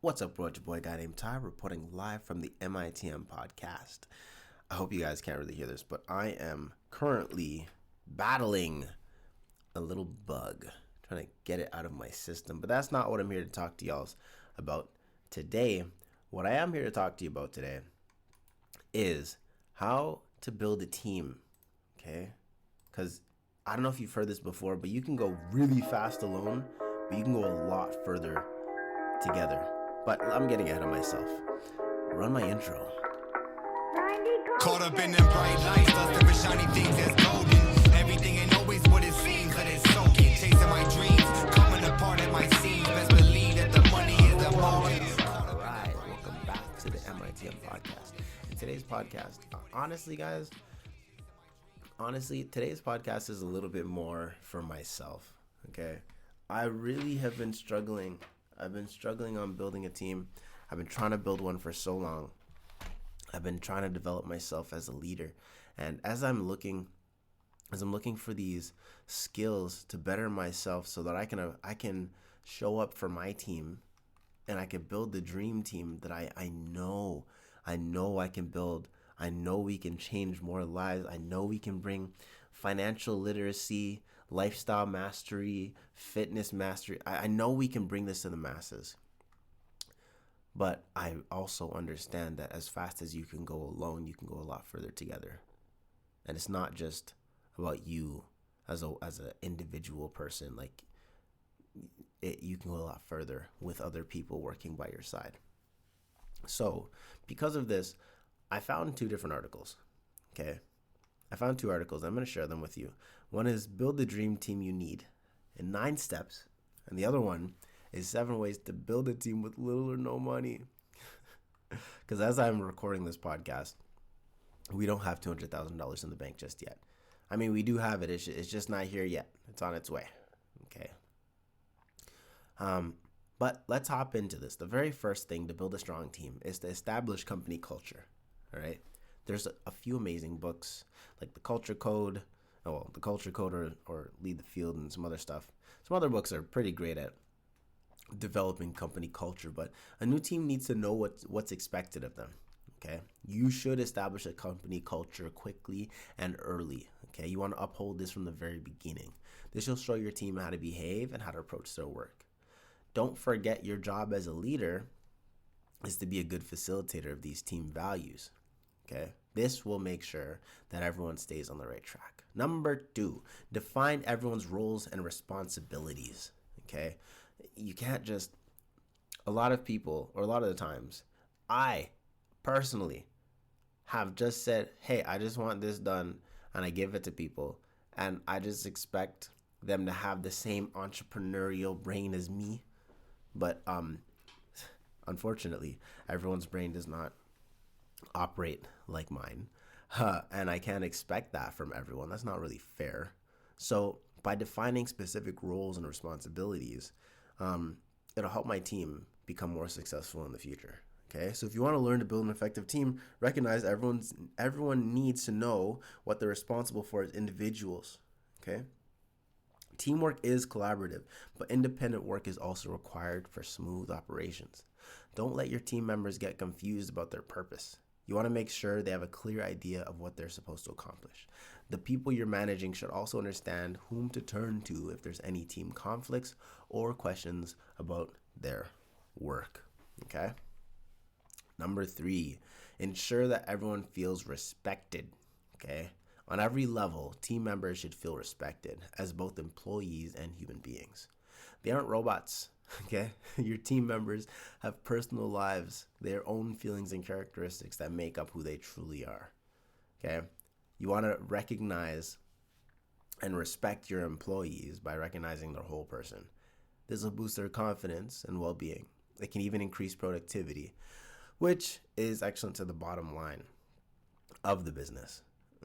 What's up, bro? It's your boy, guy named Ty, reporting live from the MITM podcast. I hope you guys can't really hear this, but I am currently battling a little bug, trying to get it out of my system. But that's not what I'm here to talk to y'all about today. What I am here to talk to you about today is how to build a team, okay? Because I don't know if you've heard this before, but you can go really fast alone, but you can go a lot further together. But I'm getting ahead of myself. Run my intro. Caught up in them bright lights, lusting for shiny things that's golden. Everything ain't always what it seems, let it soak in. Chasing my dreams, coming apart at my seams. Best believe that the money is the motive. Alright, welcome back to the MITM podcast. In today's podcast, honestly, today's podcast is a little bit more for myself, okay? I really have been struggling. I've been struggling on building a team. I've been trying to build one for so long. I've been trying to develop myself as a leader. And as I'm looking for these skills to better myself so that I can show up for my team and I can build the dream team that I know I can build. I know we can change more lives. I know we can bring financial literacy, lifestyle mastery, fitness mastery. I know we can bring this to the masses. But I also understand that as fast as you can go alone, you can go a lot further together. And it's not just about you as an individual person. You can go a lot further with other people working by your side. So because of this, I found two different articles. Okay. I found two articles. I'm going to share them with you. One is Build the Dream Team You Need in 9 steps. And the other one is 7 ways to build a team with little or no money. Because as I'm recording this podcast, we don't have $200,000 in the bank just yet. I mean, we do have it. It's just not here yet. It's on its way. Okay. But let's hop into this. The very first thing to build a strong team is to establish company culture. All right. There's a few amazing books like The Culture Code, or Lead the Field, and some other stuff. Some other books are pretty great at developing company culture, but a new team needs to know what's expected of them. Okay, you should establish a company culture quickly and early. Okay, you want to uphold this from the very beginning. This will show your team how to behave and how to approach their work. Don't forget, your job as a leader is to be a good facilitator of these team values. Okay, this will make sure that everyone stays on the right track. Number 2, define everyone's roles and responsibilities. Okay, you can't just, a lot of people, or a lot of the times, I personally have just said, hey, I just want this done, and I give it to people, and I just expect them to have the same entrepreneurial brain as me. But unfortunately, everyone's brain does not operate like mine, and I can't expect that from everyone. That's not really fair. So by defining specific roles and responsibilities, it'll help my team become more successful in the future. Okay, so if you want to learn to build an effective team, recognize everyone needs to know what they're responsible for as individuals. Okay, teamwork is collaborative, but independent work is also required for smooth operations. Don't let your team members get confused about their purpose. You want to make sure they have a clear idea of what they're supposed to accomplish. The people you're managing should also understand whom to turn to if there's any team conflicts or questions about their work. Okay? Number 3, ensure that everyone feels respected. Okay? On every level, team members should feel respected as both employees and human beings. They aren't robots. Okay, your team members have personal lives, their own feelings and characteristics that make up who they truly are. Okay, you want to recognize and respect your employees by recognizing their whole person. This will boost their confidence and well-being. It can even increase productivity, which is excellent to the bottom line of the business.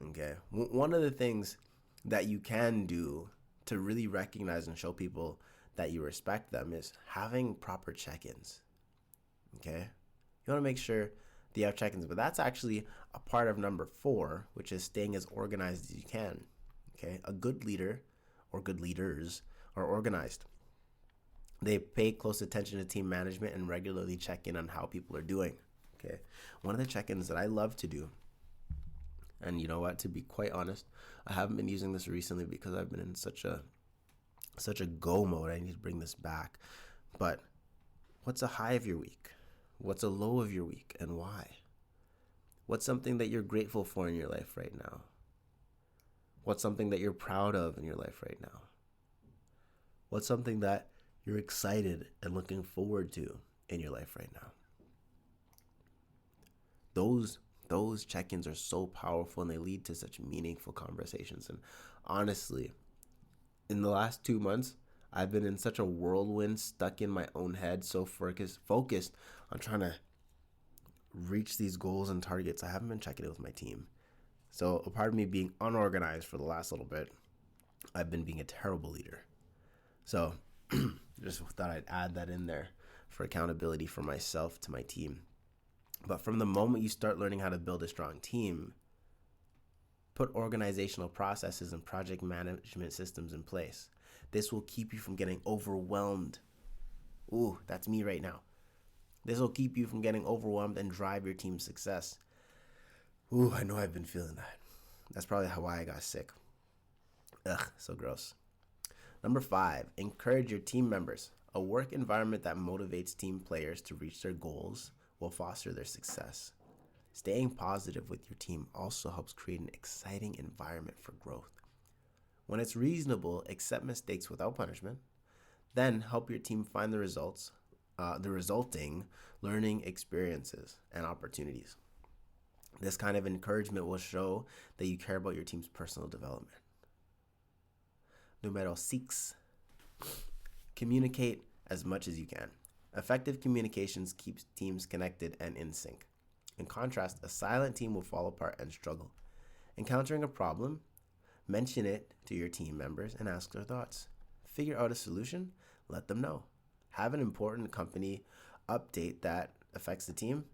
Okay, one of the things that you can do to really recognize and show people that you respect them is having proper check-ins. Okay, you want to make sure that you have check-ins, but that's actually a part of number 4, which is staying as organized as you can. Okay, a good leader or good leaders are organized. They pay close attention to team management and regularly check in on how people are doing. Okay. One of the check-ins that I love to do, and you know what, to be quite honest, I haven't been using this recently because I've been in such a go mode. I need to bring this back. But what's a high of your week? What's a low of your week, and why? What's something that you're grateful for in your life right now? What's something that you're proud of in your life right now? What's something that you're excited and looking forward to in your life right now? Those check-ins are so powerful, and they lead to such meaningful conversations. And honestly, in the last 2 months, I've been in such a whirlwind, stuck in my own head, so focused on trying to reach these goals and targets. I haven't been checking it with my team. So a part of me being unorganized for the last little bit, I've been being a terrible leader. So just thought I'd add that in there for accountability for myself to my team. But from the moment you start learning how to build a strong team, put organizational processes and project management systems in place. This will keep you from getting overwhelmed. Ooh, that's me right now. This will keep you from getting overwhelmed and drive your team's success. Ooh, I know I've been feeling that. That's probably why I got sick. Ugh, so gross. Number 5, encourage your team members. A work environment that motivates team players to reach their goals will foster their success. Staying positive with your team also helps create an exciting environment for growth. When it's reasonable, accept mistakes without punishment. Then help your team find the resulting learning experiences and opportunities. This kind of encouragement will show that you care about your team's personal development. Numero 6, communicate as much as you can. Effective communications keeps teams connected and in sync. In contrast, a silent team will fall apart and struggle. Encountering a problem, mention it to your team members and ask their thoughts. Figure out a solution, let them know. Have an important company update that affects the team.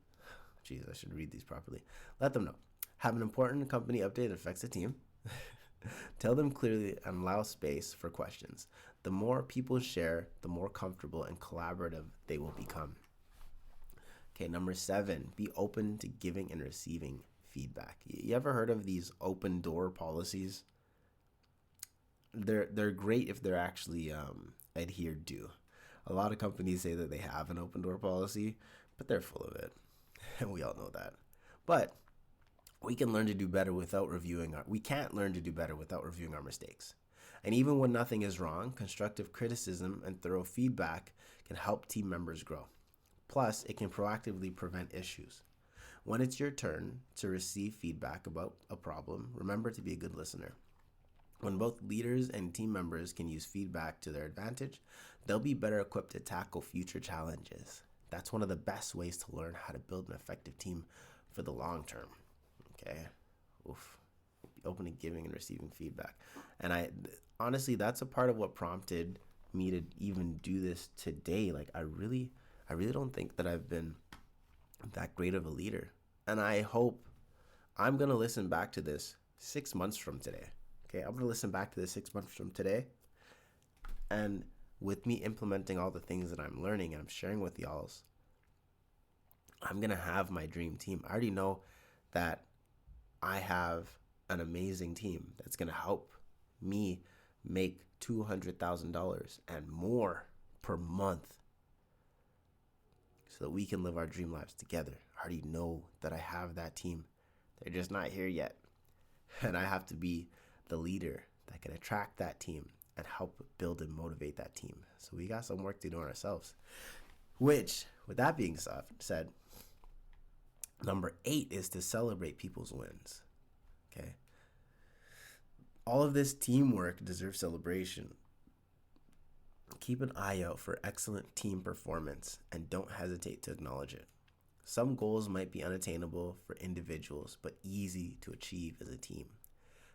Jeez, I should read these properly. Let them know. Have an important company update that affects the team. Tell them clearly and allow space for questions. The more people share, the more comfortable and collaborative they will become. Okay, number 7, be open to giving and receiving feedback. You ever heard of these open door policies? They're great if they're actually adhered to. A lot of companies say that they have an open door policy, but they're full of it. And we all know that. But we can learn to do better without reviewing we can't learn to do better without reviewing our mistakes. And even when nothing is wrong, constructive criticism and thorough feedback can help team members grow. Plus, it can proactively prevent issues. When it's your turn to receive feedback about a problem, remember to be a good listener. When both leaders and team members can use feedback to their advantage, they'll be better equipped to tackle future challenges. That's one of the best ways to learn how to build an effective team for the long term. Okay? Oof. Be open to giving and receiving feedback. And honestly, that's a part of what prompted me to even do this today. Like, I really don't think that I've been that great of a leader. And I hope I'm going to listen back to this 6 months from today. Okay, I'm going to listen back to this 6 months from today. And with me implementing all the things that I'm learning and I'm sharing with y'all, I'm going to have my dream team. I already know that I have an amazing team that's going to help me make $200,000 and more per month so that we can live our dream lives together. I already know that I have that team. They're just not here yet. And I have to be the leader that can attract that team and help build and motivate that team. So we got some work to do on ourselves. Which, with that being said, number 8 is to celebrate people's wins. Okay? All of this teamwork deserves celebration. Keep an eye out for excellent team performance and don't hesitate to acknowledge it. Some goals might be unattainable for individuals, but easy to achieve as a team.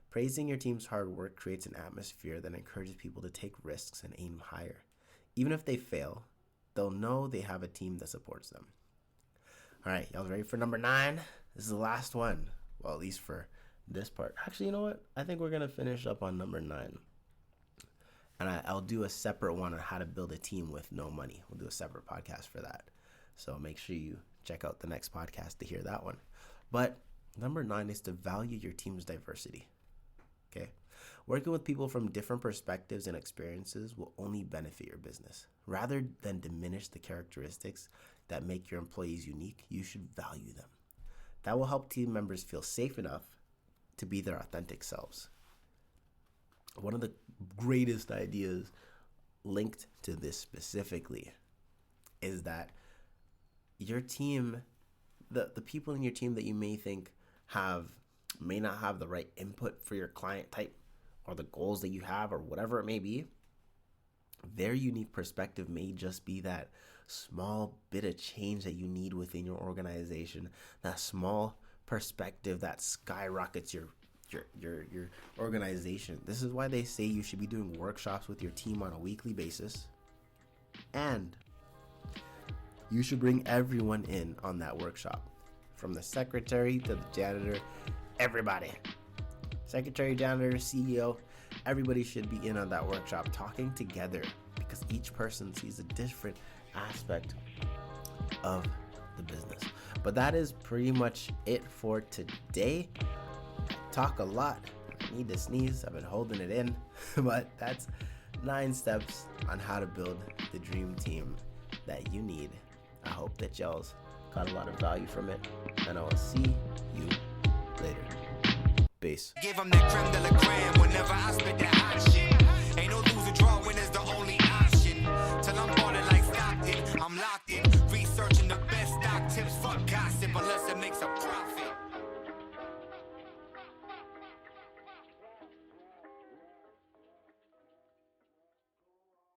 Praising your team's hard work creates an atmosphere that encourages people to take risks and aim higher. Even if they fail, they'll know they have a team that supports them. All right, y'all ready for number 9? This is the last one. Well, at least for this part. Actually, you know what? I think we're going to finish up on number 9. And I'll do a separate one on how to build a team with no money. We'll do a separate podcast for that. So make sure you check out the next podcast to hear that one. But number 9 is to value your team's diversity. Okay? Working with people from different perspectives and experiences will only benefit your business. Rather than diminish the characteristics that make your employees unique, you should value them. That will help team members feel safe enough to be their authentic selves. One of the greatest ideas linked to this specifically is that your team, the people in your team that you may think may not have the right input for your client type or the goals that you have or whatever it may be, their unique perspective may just be that small bit of change that you need within your organization, that small perspective that skyrockets your organization. This is why they say you should be doing workshops with your team on a weekly basis, and you should bring everyone in on that workshop, from the secretary to the janitor, everybody. Secretary, janitor, CEO, everybody should be in on that workshop talking together, because each person sees a different aspect of the business. But that is pretty much it for today. Talk a lot. I need to sneeze. I've been holding it in. But that's 9 steps on how to build the dream team that you need. I hope that y'all's got a lot of value from it, and I will see you later. Peace. Give them that creme de la creme whenever I spit that hot shit.